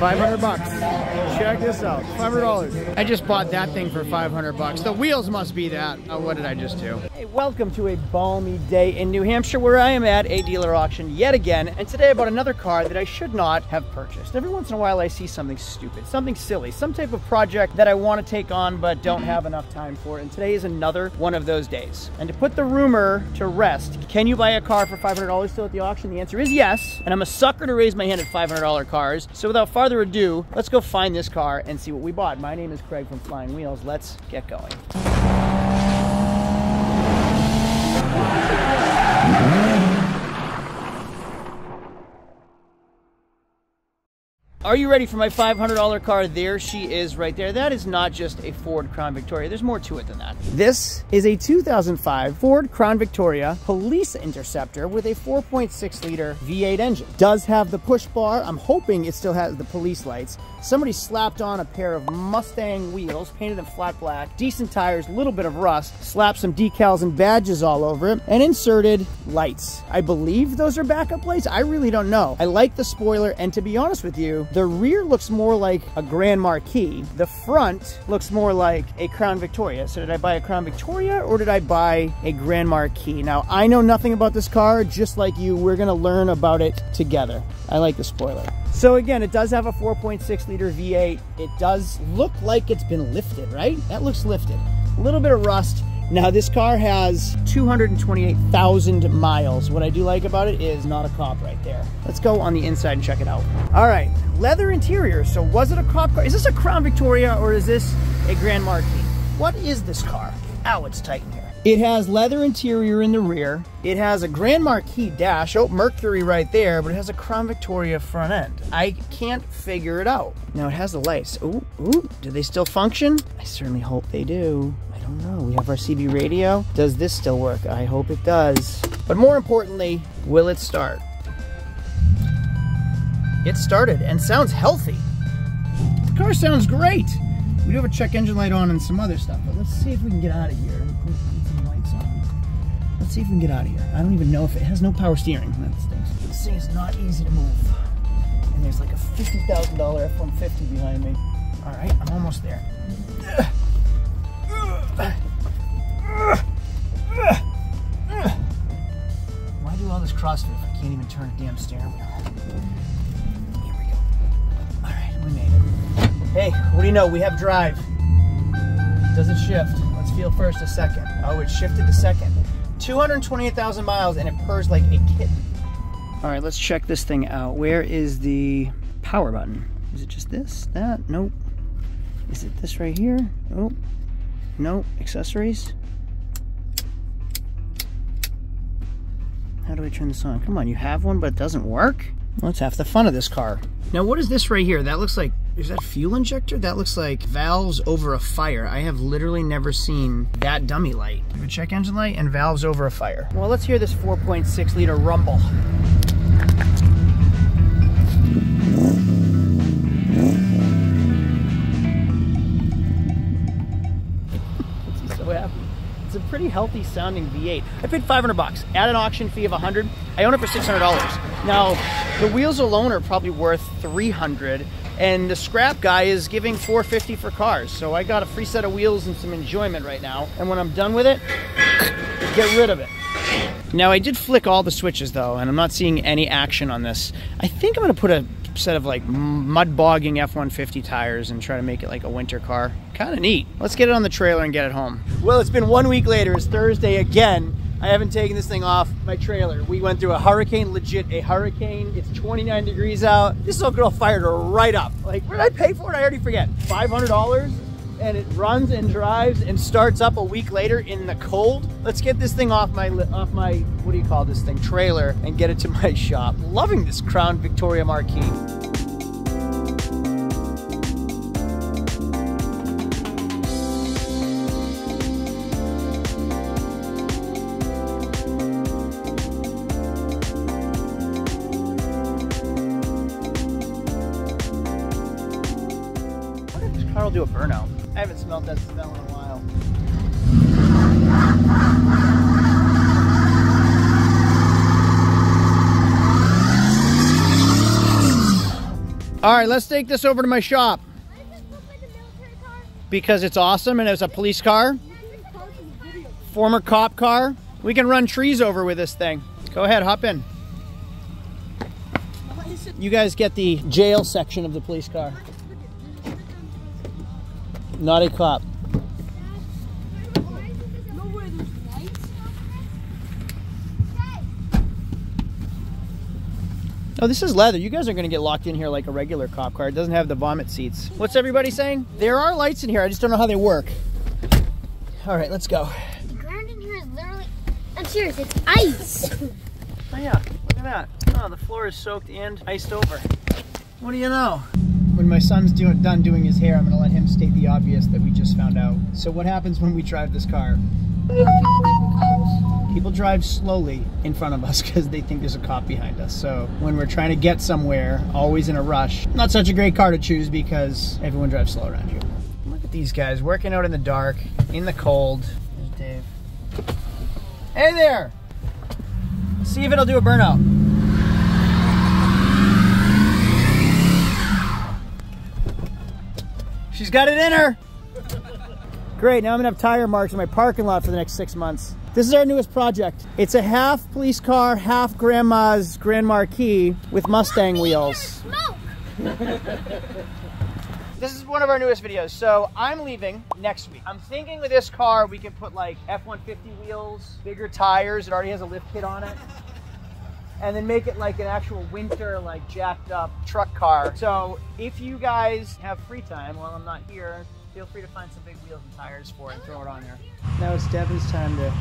500 bucks. Check this out, $500. I just bought that thing for 500 bucks. The wheels must be that. Oh, what did I just do? Hey, welcome to a balmy day in New Hampshire where I am at a dealer auction yet again. And today I bought another car that I should not have purchased. Every once in a while I see something stupid, something silly, some type of project that I want to take on but don't have enough time for it. And today is another one of those days. And to put the rumor to rest, can you buy a car for $500 still at the auction? The answer is yes. And I'm a sucker to raise my hand at $500 cars. So without farther ado, let's go find this car and see what we bought. My name is Craig from Flying Wheels. Let's get going. Are you ready for my $500 car? There she is right there. That is not just a Ford Crown Victoria. There's more to it than that. This is a 2005 Ford Crown Victoria Police Interceptor with a 4.6 liter V8 engine. Does have the push bar. I'm hoping it still has the police lights. Somebody slapped on a pair of Mustang wheels, painted them flat black, decent tires, little bit of rust, slapped some decals and badges all over it, and inserted lights. I believe those are backup lights. I really don't know. I like the spoiler, and to be honest with you, the rear looks more like a Grand Marquis. The front looks more like a Crown Victoria. So did I buy a Crown Victoria or did I buy a Grand Marquis? Now, I know nothing about this car, just like you. We're gonna learn about it together. I like the spoiler. So again, it does have a 4.6 liter V8. It does look like it's been lifted, right? That looks lifted. A little bit of rust. Now this car has 228,000 miles. What I do like about it is not a cop right there. Let's go on the inside and check it out. All right, leather interior. So was it a cop car? Is this a Crown Victoria or is this a Grand Marquis? What is this car? Ow, it's tight in here. It has leather interior in the rear. It has a Grand Marquis dash. Oh, Mercury right there, but it has a Crown Victoria front end. I can't figure it out. Now it has the lights. Ooh, do they still function? I certainly hope they do. I don't know. We have our CB radio. Does this still work? I hope it does. But more importantly, will it start? It started and sounds healthy. The car sounds great. We do have a check engine light on and some other stuff, but let's see if we can get out of here. Put some lights on. Let's see if we can get out of here. I don't even know if it has no power steering. This thing is not easy to move. And there's like a $50,000 F-150 behind me. All right, I'm almost there. Why do all this CrossFit if I can't even turn a damn steering wheel? Here we go. All right, we made it. Hey, what do you know? We have drive. Does it shift? Let's feel first a second. Oh, it shifted to second. 228,000 miles and it purrs like a kitten. All right, let's check this thing out. Where is the power button? Is it just this? That? Nope. Is it this right here? Oh, no. Accessories? How do I turn this on? Come on, you have one, but it doesn't work? Well, that's half the fun of this car. Now, what is this right here? That looks like, is that fuel injector? That looks like valves over a fire. I have literally never seen that dummy light. We have a check engine light and valves over a fire. Well, let's hear this 4.6 liter rumble. He's so happy. It's a pretty healthy sounding V8. I paid 500 bucks at an auction fee of 100. I own it for $600. Now, the wheels alone are probably worth 300, and the scrap guy is giving 450 for cars. So I got a free set of wheels and some enjoyment right now. And when I'm done with it, get rid of it. Now, I did flick all the switches though, and I'm not seeing any action on this. I think I'm gonna put a set of like mud bogging F-150 tires and try to make it like a winter car. Kind of neat. Let's get it on the trailer and get it home. Well, it's been 1 week later. It's Thursday again. I haven't taken this thing off my trailer. We went through a hurricane, legit a hurricane. It's 29 degrees out. This little girl fired her right up. Like, what did I pay for it? I already forget. $500, and it runs and drives and starts up a week later in the cold. Let's get this thing off my, what do you call this thing, trailer, and get it to my shop. Loving this Crown Victoria Marquis. Car will do a burnout. I haven't smelled that smell in a while. All right, let's take this over to my shop. Why does this look like a military car? Because it's awesome and it's a police car. Former cop car. We can run trees over with this thing. Go ahead, hop in. You guys get the jail section of the police car. Not a cop. Oh, this is leather. You guys are going to get locked in here like a regular cop car. It doesn't have the vomit seats. What's everybody saying? There are lights in here. I just don't know how they work. All right, let's go. The ground in here is literally... I'm serious, it's ice. Oh yeah, look at that. Oh, the floor is soaked and iced over. What do you know? When my son's done doing his hair, I'm going to let him state the obvious that we just found out. So what happens when we drive this car? People drive slowly in front of us because they think there's a cop behind us. So when we're trying to get somewhere, always in a rush, not such a great car to choose because everyone drives slow around you. Look at these guys working out in the dark, in the cold. There's Dave. Hey there! Let's see if it'll do a burnout. She's got it in her! Great, now I'm gonna have tire marks in my parking lot for the next 6 months. This is our newest project. It's a half police car, half grandma's Grand Marquis with Mustang wheels. Smoke! This is one of our newest videos. So I'm leaving next week. I'm thinking with this car, we can put like F-150 wheels, bigger tires. It already has a lift kit on it. And then make it like an actual winter, like jacked up truck car. So if you guys have free time while I'm not here, feel free to find some big wheels and tires for it and throw it on there. Now it's Devin's turn to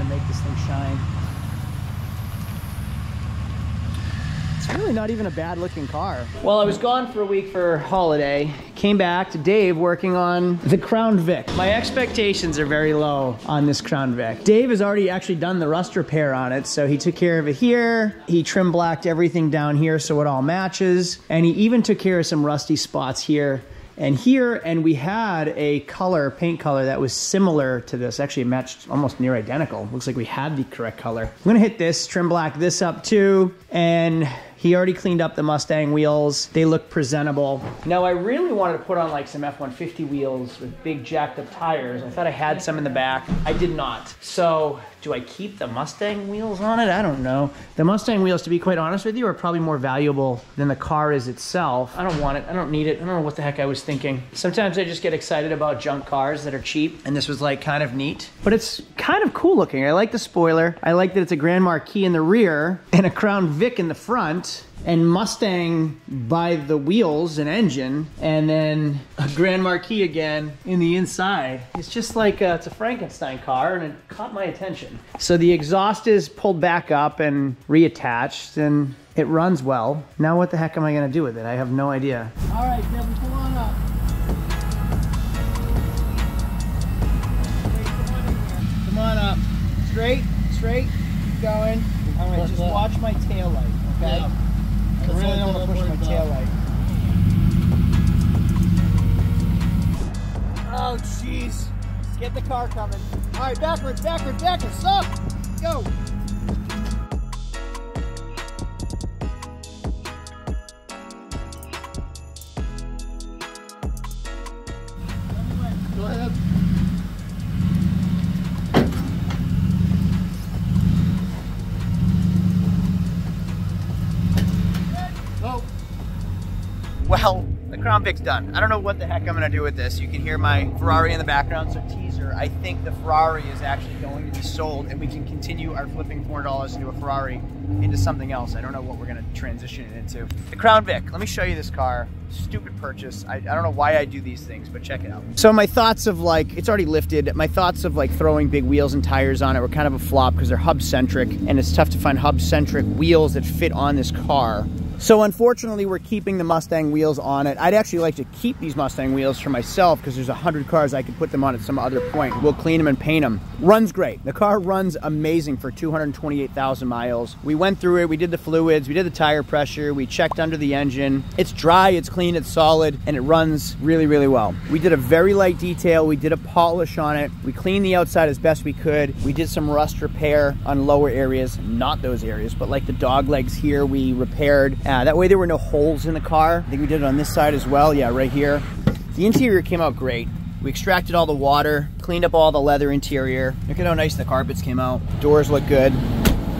make this thing shine. It's really not even a bad looking car. Well, I was gone for a week for holiday. Came back to Dave working on the Crown Vic. My expectations are very low on this Crown Vic. Dave has already actually done the rust repair on it, so he took care of it here. He trim blacked everything down here so it all matches. And he even took care of some rusty spots here and here, and we had a paint color that was similar to this. Actually, it matched almost near identical. Looks like we had the correct color. I'm gonna hit this, trim black this up too, and he already cleaned up the Mustang wheels. They look presentable. Now, I really wanted to put on like some F-150 wheels with big jacked up tires. I thought I had some in the back. I did not. So do I keep the Mustang wheels on it? I don't know. The Mustang wheels, to be quite honest with you, are probably more valuable than the car is itself. I don't want it. I don't need it. I don't know what the heck I was thinking. Sometimes I just get excited about junk cars that are cheap, and this was like kind of neat. But it's kind of cool looking. I like the spoiler. I like that it's a Grand Marquis in the rear and a Crown Vic in the front, and Mustang by the wheels and engine, and then a Grand Marquis again in the inside. It's just like it's a Frankenstein car, and it caught my attention. So the exhaust is pulled back up and reattached, and it runs well. Now what the heck am I gonna do with it? I have no idea. All right, Kevin, pull on up. Come on up. Straight, keep going. All right, just watch my tail light, okay? Yeah. I really don't want to push my tail light. Oh, jeez. Let's get the car coming. All right, backwards. Stop. Go. Go ahead. Well, the Crown Vic's done. I don't know what the heck I'm gonna do with this. You can hear my Ferrari in the background, so teaser. I think the Ferrari is actually going to be sold, and we can continue our flipping $400 into a Ferrari into something else. I don't know what we're gonna transition it into. The Crown Vic, let me show you this car. Stupid purchase. I don't know why I do these things, but check it out. So my thoughts of like, it's already lifted. My thoughts of like throwing big wheels and tires on it were kind of a flop because they're hub-centric, and it's tough to find hub-centric wheels that fit on this car. So unfortunately, we're keeping the Mustang wheels on it. I'd actually like to keep these Mustang wheels for myself because there's 100 cars I could put them on at some other point. We'll clean them and paint them. Runs great. The car runs amazing for 228,000 miles. We went through it, we did the fluids, we did the tire pressure, we checked under the engine. It's dry, it's clean, it's solid, and it runs really, really well. We did a very light detail, we did a polish on it, we cleaned the outside as best we could. We did some rust repair on lower areas, not those areas, but like the dog legs here we repaired. That way there were no holes in the car. I think we did it on this side as well. Yeah, right here. The interior came out great. We extracted all the water, cleaned up all the leather interior. Look at how nice the carpets came out. Doors look good.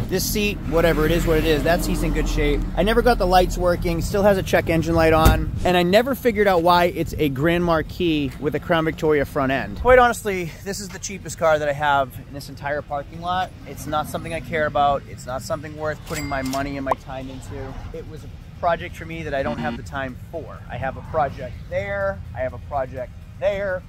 This seat, whatever, it is what it is. That seat's in good shape. I never got the lights working. Still has a check engine light on. And I never figured out why it's a Grand Marquis with a Crown Victoria front end. Quite honestly, this is the cheapest car that I have in this entire parking lot. It's not something I care about. It's not something worth putting my money and my time into. It was a project for me that I don't have the time for. I have a project there. I have a project there.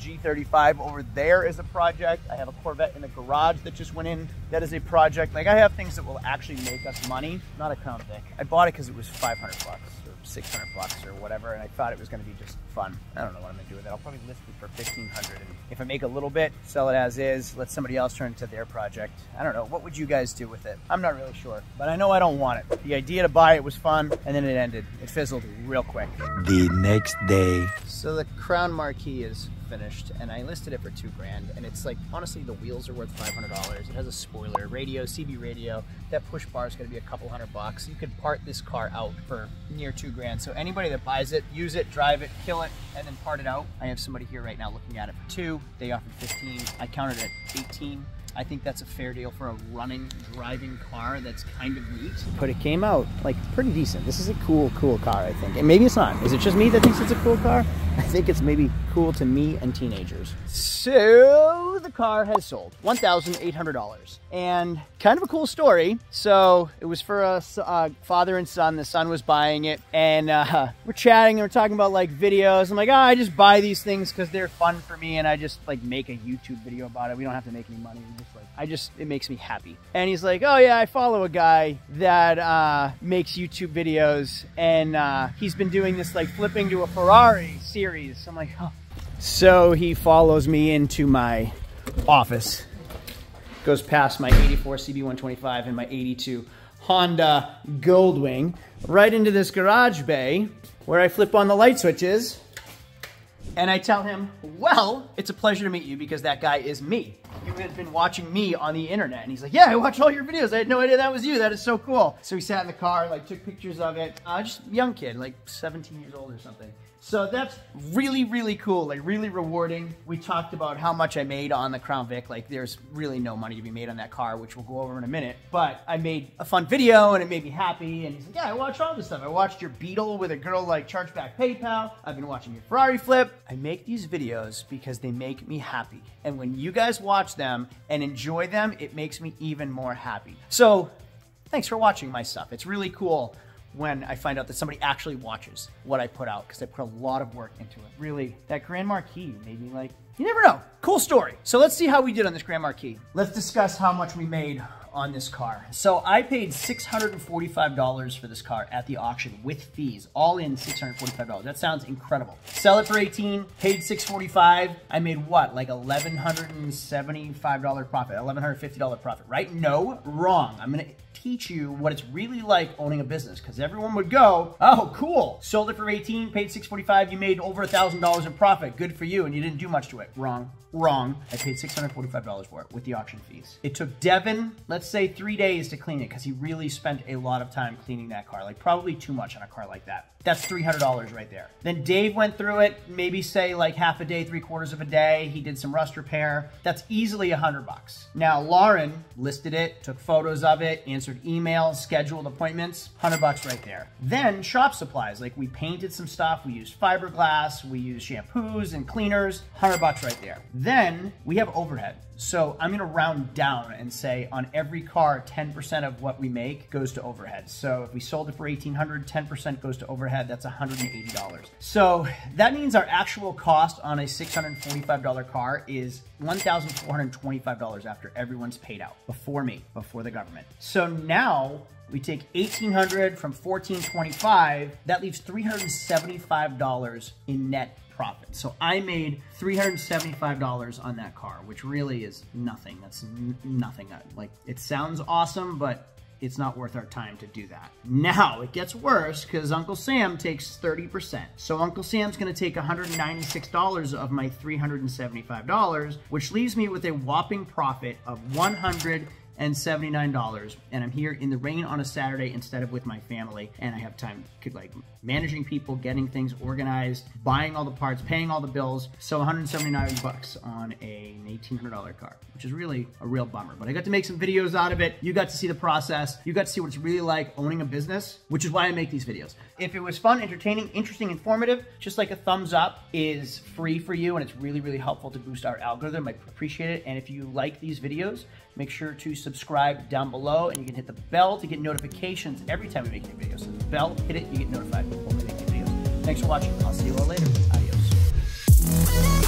G35 over there is a project. I have a Corvette in the garage that just went in. That is a project. Like, I have things that will actually make us money, not a Crown Vic. I bought it because it was 500 bucks or 600 bucks or whatever, and I thought it was going to be just fun. I don't know what I'm going to do with it. I'll probably list it for 1,500, and if I make a little bit, sell it as is, let somebody else turn it to their project. I don't know. What would you guys do with it? I'm not really sure, but I know I don't want it. The idea to buy it was fun, and then it ended. It fizzled real quick. The next day. So the Crown Marquis is finished, and I listed it for $2 grand, and it's like, honestly, the wheels are worth $500. It has a spoiler, radio, CB radio. That push bar is going to be a couple $100. You could part this car out for near $2 grand. So anybody that buys it, use it, drive it, kill it, and then part it out. I have somebody here right now looking at it for 2. They offered 15. I counted it at 18. I think that's a fair deal for a running, driving car that's kind of neat. But it came out like pretty decent. This is a cool car, I think. And maybe it's not. Is it just me that thinks it's a cool car? I think it's maybe cool to me and teenagers. So the car has sold $1,800. And kind of a cool story. So it was for a father and son. The son was buying it. And we're chatting and we're talking about like videos. I'm like, I just buy these things because they're fun for me. And I just like make a YouTube video about it. We don't have to make any money. It makes me happy. And he's like, oh yeah, I follow a guy that makes YouTube videos, and he's been doing this like flipping to a Ferrari series. I'm like, oh. So he follows me into my office, goes past my 84 CB125 and my 82 Honda Goldwing, right into this garage bay where I flip on the light switches. And I tell him, well, it's a pleasure to meet you because that guy is me. You had been watching me on the internet. And he's like, yeah, I watch all your videos. I had no idea that was you. That is so cool. So we sat in the car, like took pictures of it. Just a young kid, like 17 years old or something. So that's really, really cool, like really rewarding. We talked about how much I made on the Crown Vic. Like there's really no money to be made on that car, which we'll go over in a minute. But I made a fun video and it made me happy. And he's like, yeah, I watched all this stuff. I watched your Beetle with a girl like Chargeback PayPal. I've been watching your Ferrari flip. I make these videos because they make me happy. And when you guys watch them and enjoy them, it makes me even more happy. So thanks for watching my stuff. It's really cool when I find out that somebody actually watches what I put out, because I put a lot of work into it. Really, that Grand Marquis made me like, you never know. Cool story. So let's see how we did on this Grand Marquis. Let's discuss how much we made on this car. So I paid $645 for this car at the auction with fees, all in $645. That sounds incredible. Sell it for 18, paid $645. I made what, like $1,175 profit, $1,150 profit, right? No, wrong. I'm gonna teach you what it's really like owning a business, because everyone would go, oh, cool. Sold it for 18, paid $645, you made over $1,000 in profit. Good for you, and you didn't do much to it. Wrong. Wrong. I paid $645 for it with the auction fees. It took Devin, let's say 3 days to clean it, because he really spent a lot of time cleaning that car, like probably too much on a car like that. That's $300 right there. Then Dave went through it, maybe say like half a day, 3/4 of a day. He did some rust repair. That's easily $100. Now Lauren listed it, took photos of it, answered emails, scheduled appointments, $100 right there. Then shop supplies, like we painted some stuff, we used fiberglass, we used shampoos and cleaners, $100 right there. Then we have overhead. So I'm gonna round down and say on every car, 10% of what we make goes to overhead. So if we sold it for $1,800, 10% goes to overhead, that's $180. So that means our actual cost on a $645 car is $1,425 after everyone's paid out, before me, before the government. So now we take $1,800 from $1,425, that leaves $375 in net profit. So I made $375 on that car, which really is nothing. That's nothing. Like, it sounds awesome, but it's not worth our time to do that. Now it gets worse because Uncle Sam takes 30%. So Uncle Sam's gonna take $196 of my $375, which leaves me with a whopping profit of $196. $179, and I'm here in the rain on a Saturday instead of with my family, and I have time like managing people, getting things organized, buying all the parts, paying all the bills. So 179 bucks on an $1,800 car, which is really a real bummer. But I got to make some videos out of it. You got to see the process. You got to see what it's really like owning a business, which is why I make these videos. If it was fun, entertaining, interesting, informative, just like a thumbs up is free for you, and it's really, really helpful to boost our algorithm. I appreciate it. And if you like these videos, make sure to subscribe down below, and you can hit the bell to get notifications every time we make new videos. So the bell, hit it, you get notified when we make new videos. Thanks for watching. I'll see you all later. Adios.